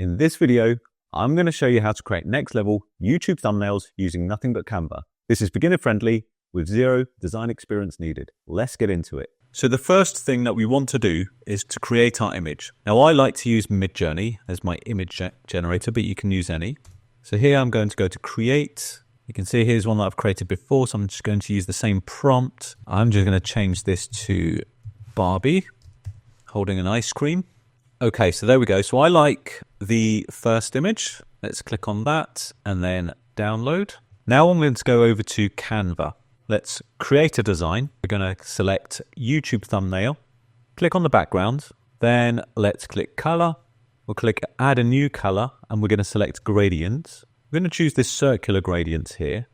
In this video, I'm going to show you how to create next level YouTube thumbnails using nothing but Canva. This is beginner friendly with zero design experience needed. Let's get into it. So the first thing that we want to do is to create our image. Now I like to use Midjourney as my image generator, but you can use any. So here I'm going to go to create. You can see here's one that I've created before, so I'm just going to use the same prompt. I'm just going to change this to Barbie holding an ice cream. Okay, so there we go. So I like the first image. Let's click on that and then download. Now I'm going to go over to Canva. Let's create a design. We're going to select YouTube thumbnail, click on the background, then let's click color. We'll click add a new color and we're going to select gradient. We're going to choose this circular gradient here,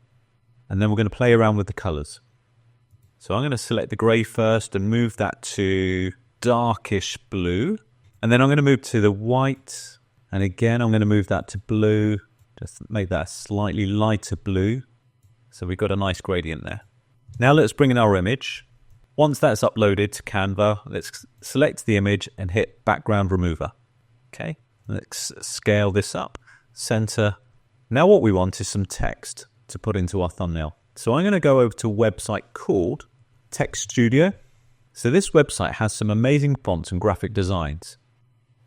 and then we're going to play around with the colors. So I'm going to select the gray first and move that to darkish blue. And then I'm going to move to the white. And again, I'm going to move that to blue. Just make that a slightly lighter blue. So we've got a nice gradient there. Now let's bring in our image. Once that's uploaded to Canva, let's select the image and hit background remover. Okay, let's scale this up, center. Now what we want is some text to put into our thumbnail. So I'm going to go over to a website called Text Studio. So this website has some amazing fonts and graphic designs.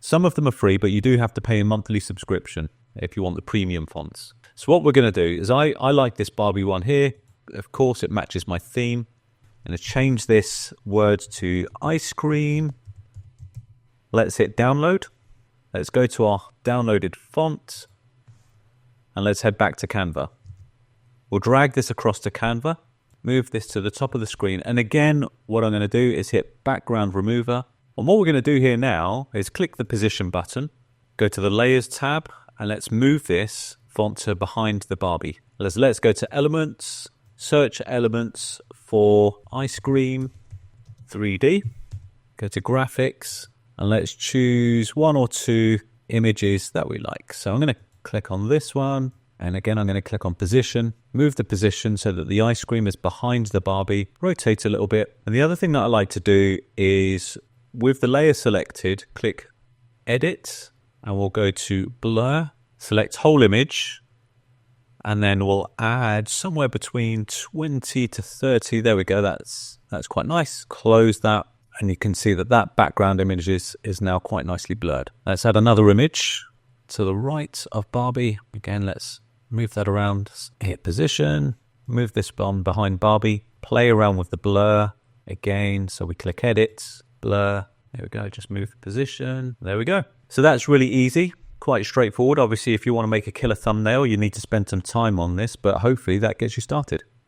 Some of them are free, but you do have to pay a monthly subscription if you want the premium fonts. So what we're going to do is I like this Barbie one here. Of course, it matches my theme. I'm going to change this word to ice cream. Let's hit download. Let's go to our downloaded font. And let's head back to Canva. We'll drag this across to Canva. Move this to the top of the screen. And again, what I'm going to do is hit background remover. And what we're going to do here now is click the position button, go to the layers tab, and let's move this font to behind the Barbie. Let's go to elements, search elements for ice cream 3D, go to graphics, and let's choose one or two images that we like. So I'm going to click on this one. And again, I'm going to click on position, move the position so that the ice cream is behind the Barbie, rotate a little bit. And the other thing that I like to do is with the layer selected, click edit, and we'll go to blur, select whole image, and then we'll add somewhere between 20 to 30. There we go. That's quite nice. Close that. And you can see that that background image is now quite nicely blurred. Let's add another image to the right of Barbie. Again, let's move that around, hit position, move this one behind Barbie, play around with the blur again. So we click edit, blur, there we go, just move the position, there we go. So that's really easy, quite straightforward. Obviously, if you want to make a killer thumbnail, you need to spend some time on this, but hopefully that gets you started.